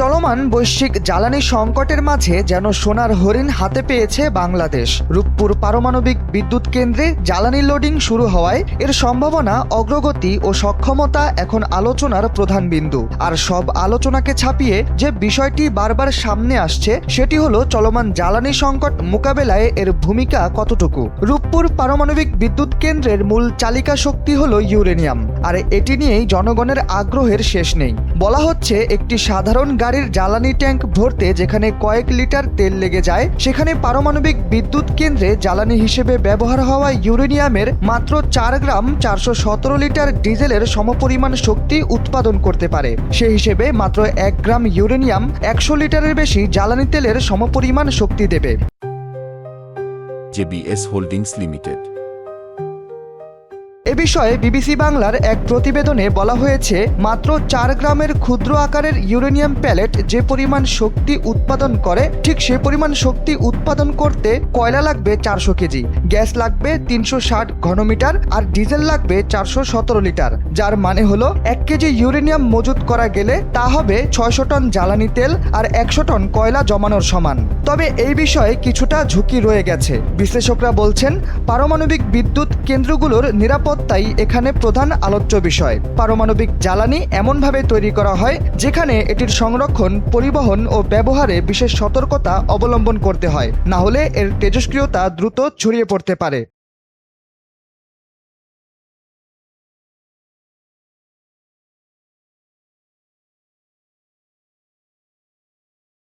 চলমান বৈশ্বিক জ্বালানি সংকটের মাঝে যেন সোনার হরিণ হাতে পেয়েছে বাংলাদেশ। রূপপুর পারমাণবিক বিদ্যুৎ কেন্দ্রে জ্বালানি লোডিং শুরু হওয়ায় এর সম্ভাবনা, অগ্রগতি ও সক্ষমতা এখন আলোচনার প্রধান বিন্দু। আর সব আলোচনাকে ছাপিয়ে যে বিষয়টি বারবার সামনে আসছে সেটি হলো চলমান জ্বালানি সংকট মোকাবেলায় এর ভূমিকা কতটুকু। রূপপুর পারমাণবিক বিদ্যুৎ কেন্দ্রের মূল চালিকা শক্তি হলো ইউরেনিয়াম, আর এটি নিয়েই জনগণের আগ্রহের শেষ নেই। বলা হচ্ছে একটি সাধারণ গাড়ির জ্বালানি ট্যাঙ্ক ভরতে যেখানে কয়েক লিটার তেল লেগে যায়, সেখানে পারমাণবিক বিদ্যুৎ কেন্দ্রে জ্বালানি হিসেবে ব্যবহার হওয়া ইউরেনিয়ামের মাত্র 4 গ্রাম 417 লিটার ডিজেলের সমপরিমাণ শক্তি উৎপাদন করতে পারে। সে হিসেবে মাত্র 1 গ্রাম ইউরেনিয়াম 100 লিটারের বেশি জ্বালানি তেলের সমপরিমাণ শক্তি দেবে। JBS holdings limited. এ বিষয়ে বিবিসি বাংলার এক প্রতিবেদনে বলা হয়েছে, মাত্র 4 গ্রামের ক্ষুদ্র আকারের ইউরেনিয়াম প্যালেট যে পরিমাণ শক্তি উৎপাদন করে, ঠিক সে পরিমাণ শক্তি উৎপাদন করতে কয়লা লাগবে 400 কেজি, গ্যাস লাগবে 360 ঘনমিটার আর ডিজেল লাগবে 417 লিটার। যার মানে হলো 1 কেজি ইউরেনিয়াম মজুত করা গেলে তা হবে 600 টন জ্বালানি তেল আর 100 টন কয়লা জমানোর সমান। তবে এই বিষয়ে কিছুটা ঝুঁকি রয়ে গেছে। বিশ্লেষকরা বলছেন, পারমাণবিক বিদ্যুৎ কেন্দ্রগুলোর নিরাপত্তাই এখানে প্রধান আলোচ্য বিষয়। পারমাণবিক জ্বালানি এমনভাবে তৈরি করা হয় যেখানে এটির সংরক্ষণ, পরিবহন ও ব্যবহারে বিশেষ সতর্কতা অবলম্বন করতে হয়, না হলে এর তেজস্ক্রিয়তা দ্রুত ছড়িয়ে পড়তে পারে।